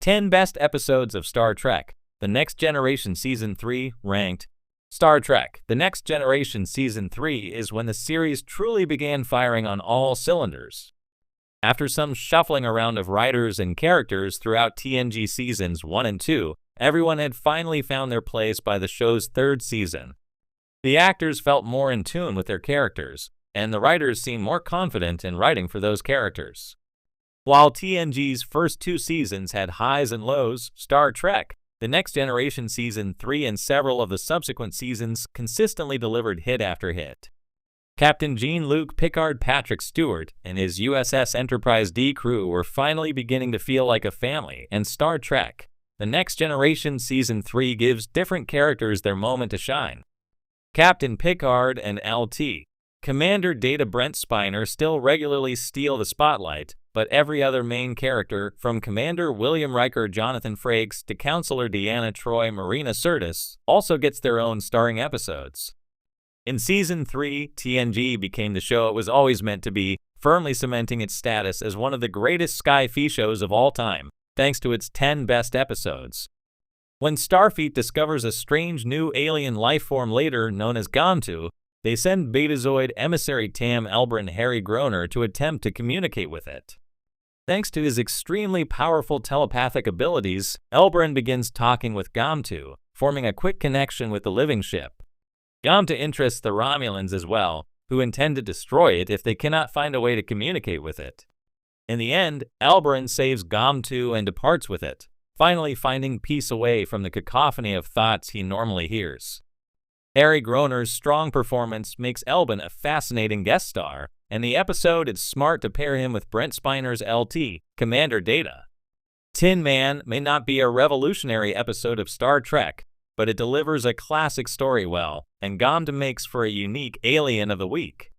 10 Best Episodes of Star Trek The Next Generation Season 3 Ranked. Star Trek The Next Generation Season 3 is when the series truly began firing on all cylinders. After some shuffling around of writers and characters throughout TNG Seasons 1 and 2, everyone had finally found their place by the show's third season. The actors felt more in tune with their characters, and the writers seemed more confident in writing for those characters. While TNG's first two seasons had highs and lows, Star Trek The Next Generation Season 3 and several of the subsequent seasons consistently delivered hit after hit. Captain Jean-Luc Picard Patrick Stewart and his USS Enterprise D crew were finally beginning to feel like a family, and Star Trek The Next Generation Season 3 gives different characters their moment to shine. Captain Picard and LT. Commander Data Brent Spiner still regularly steal the spotlight, but every other main character, from Commander William Riker Jonathan Frakes to Counselor Deanna Troi Marina Sirtis, also gets their own starring episodes. In Season 3, TNG became the show it was always meant to be, firmly cementing its status as one of the greatest sci-fi shows of all time, thanks to its 10 best episodes. When Starfleet discovers a strange new alien lifeform later known as Gamtu, they send Betazoid emissary Tam Elbrin Harry Groner to attempt to communicate with it. Thanks to his extremely powerful telepathic abilities, Elbrin begins talking with Gamtu, forming a quick connection with the living ship. Gamtu interests the Romulans as well, who intend to destroy it if they cannot find a way to communicate with it. In the end, Elbrin saves Gamtu and departs with it, finally finding peace away from the cacophony of thoughts he normally hears. Harry Groner's strong performance makes Elbrin a fascinating guest star, and the episode is smart to pair him with Brent Spiner's LT, Commander Data. Tin Man may not be a revolutionary episode of Star Trek, but it delivers a classic story well, and Gamtu makes for a unique Alien of the Week.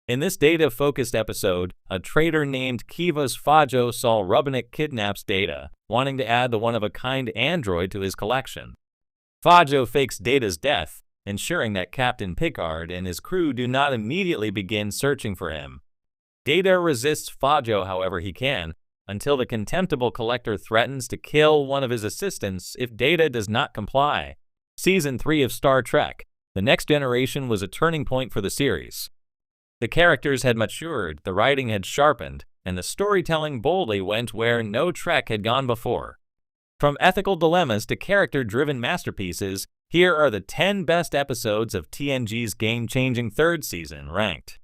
In this Data-focused episode, a traitor named Kivos Fajo Sol Rubinik kidnaps Data, wanting to add the one-of-a-kind android to his collection. Fajo fakes Data's death, ensuring that Captain Picard and his crew do not immediately begin searching for him. Data resists Fajo however he can, until the contemptible collector threatens to kill one of his assistants if Data does not comply. Season 3 of Star Trek The Next Generation was a turning point for the series. The characters had matured, the writing had sharpened, and the storytelling boldly went where no Trek had gone before. From ethical dilemmas to character-driven masterpieces, here are the 10 best episodes of TNG's game-changing third season ranked.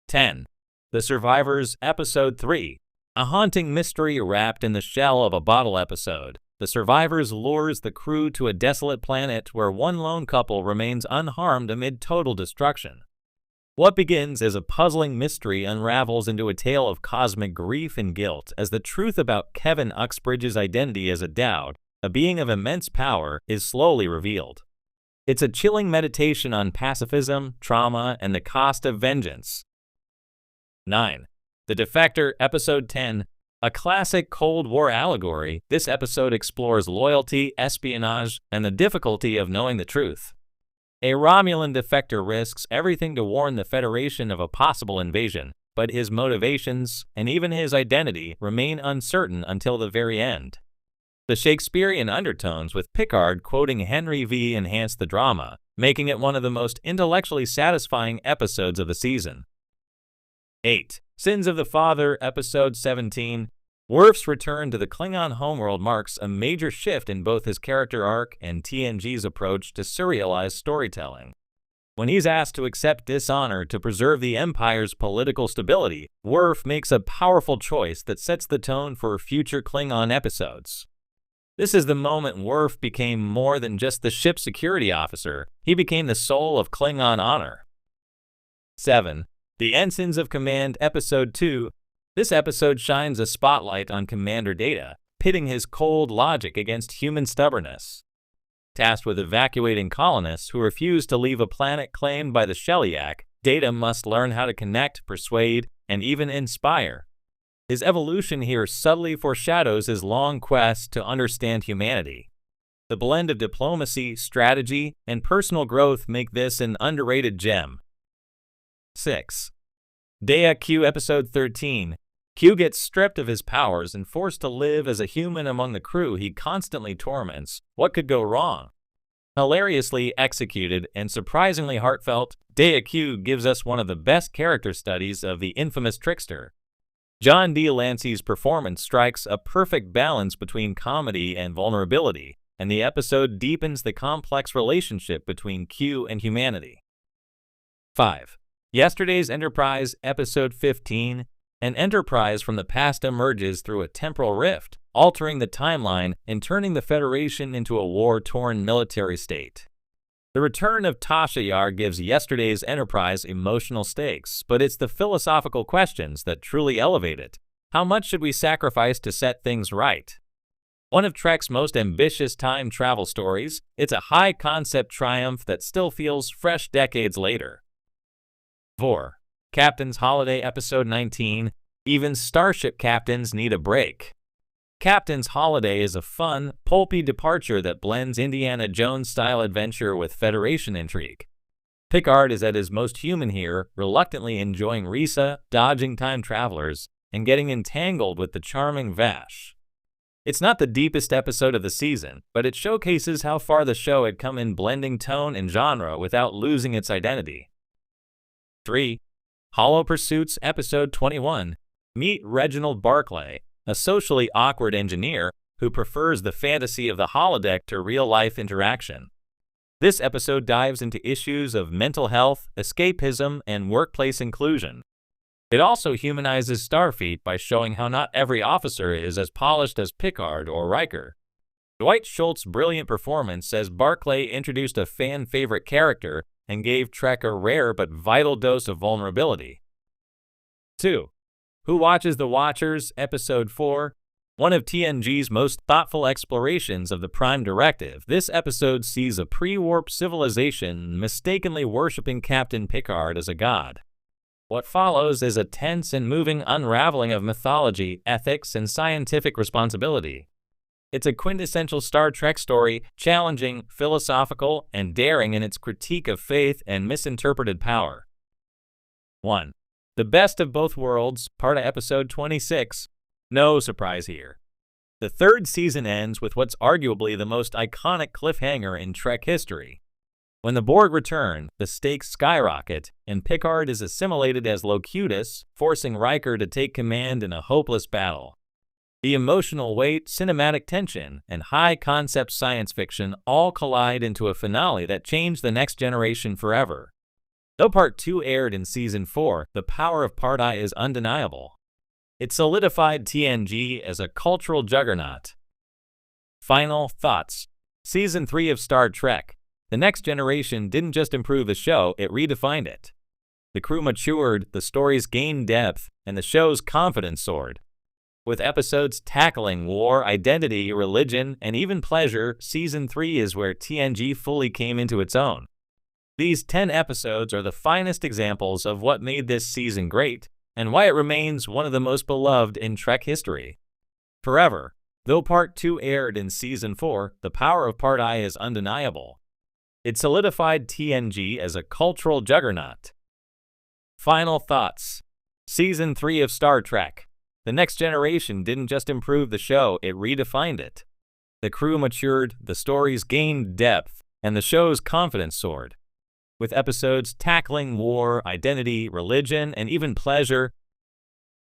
10. The Survivors Episode 3. A haunting mystery wrapped in the shell of a bottle episode, The Survivors lures the crew to a desolate planet where one lone couple remains unharmed amid total destruction. What begins as a puzzling mystery unravels into a tale of cosmic grief and guilt as the truth about Kevin Uxbridge's identity as a Dowd, a being of immense power, is slowly revealed. It's a chilling meditation on pacifism, trauma, and the cost of vengeance. 9. The Defector Episode 10. A classic Cold War allegory, this episode explores loyalty, espionage, and the difficulty of knowing the truth. A Romulan defector risks everything to warn the Federation of a possible invasion, but his motivations, and even his identity, remain uncertain until the very end. The Shakespearean undertones with Picard quoting Henry V enhance the drama, making it one of the most intellectually satisfying episodes of the season. 8. Sins of the Father Episode 17. Worf's return to the Klingon homeworld marks a major shift in both his character arc and TNG's approach to serialized storytelling. When he's asked to accept dishonor to preserve the Empire's political stability, Worf makes a powerful choice that sets the tone for future Klingon episodes. This is the moment Worf became more than just the ship's security officer, he became the soul of Klingon honor. 7. The Ensigns of Command Episode 2. This episode shines a spotlight on Commander Data, pitting his cold logic against human stubbornness. Tasked with evacuating colonists who refuse to leave a planet claimed by the Shellyak, Data must learn how to connect, persuade, and even inspire. His evolution here subtly foreshadows his long quest to understand humanity. The blend of diplomacy, strategy, and personal growth make this an underrated gem. 6. Dea Q Episode 13. Q gets stripped of his powers and forced to live as a human among the crew he constantly torments. What could go wrong? Hilariously executed and surprisingly heartfelt, Dea Q gives us one of the best character studies of the infamous trickster. John D. Lancey's performance strikes a perfect balance between comedy and vulnerability, and the episode deepens the complex relationship between Q and humanity. 5. Yesterday's Enterprise, Episode 15. An Enterprise from the past emerges through a temporal rift, altering the timeline and turning the Federation into a war-torn military state. The return of Tasha Yar gives yesterday's Enterprise emotional stakes, but it's the philosophical questions that truly elevate it. How much should we sacrifice to set things right? One of Trek's most ambitious time travel stories, it's a high-concept triumph that still feels fresh decades later. 4. Captain's Holiday, Episode 19. Even starship captains need a break. Captain's Holiday is a fun, pulpy departure that blends Indiana Jones-style adventure with Federation intrigue. Picard is at his most human here, reluctantly enjoying Risa, dodging time travelers, and getting entangled with the charming Vash. It's not the deepest episode of the season, but it showcases how far the show had come in blending tone and genre without losing its identity. 3. Hollow Pursuits, Episode 21. Meet Reginald Barclay, a socially awkward engineer who prefers the fantasy of the holodeck to real-life interaction. This episode dives into issues of mental health, escapism, and workplace inclusion. It also humanizes Starfleet by showing how not every officer is as polished as Picard or Riker. Dwight Schultz's brilliant performance says Barclay introduced a fan-favorite character and gave Trek a rare but vital dose of vulnerability. 2. Who Watches the Watchers? Episode 4. One of TNG's most thoughtful explorations of the Prime Directive, this episode sees a pre-warp civilization mistakenly worshipping Captain Picard as a god. What follows is a tense and moving unraveling of mythology, ethics, and scientific responsibility. It's a quintessential Star Trek story, challenging, philosophical, and daring in its critique of faith and misinterpreted power. 1. The Best of Both Worlds, part of Episode 26. No surprise here. The third season ends with what's arguably the most iconic cliffhanger in Trek history. When the Borg return, the stakes skyrocket, and Picard is assimilated as Locutus, forcing Riker to take command in a hopeless battle. The emotional weight, cinematic tension, and high-concept science fiction all collide into a finale that changed the next generation forever. Though Part 2 aired in Season 4, the power of Part I is undeniable. It solidified TNG as a cultural juggernaut. Final thoughts. Season 3 of Star Trek. The Next Generation didn't just improve the show, it redefined it. The crew matured, the stories gained depth, and the show's confidence soared. With episodes tackling war, identity, religion, and even pleasure, Season 3 is where TNG fully came into its own. These 10 episodes are the finest examples of what made this season great, and why it remains one of the most beloved in Trek history. Forever. Though Part 2 aired in Season 4, the power of Part I is undeniable. It solidified TNG as a cultural juggernaut. Final thoughts. Season 3 of Star Trek. The Next Generation didn't just improve the show, it redefined it. The crew matured, the stories gained depth, and the show's confidence soared. With episodes tackling war, identity, religion, and even pleasure,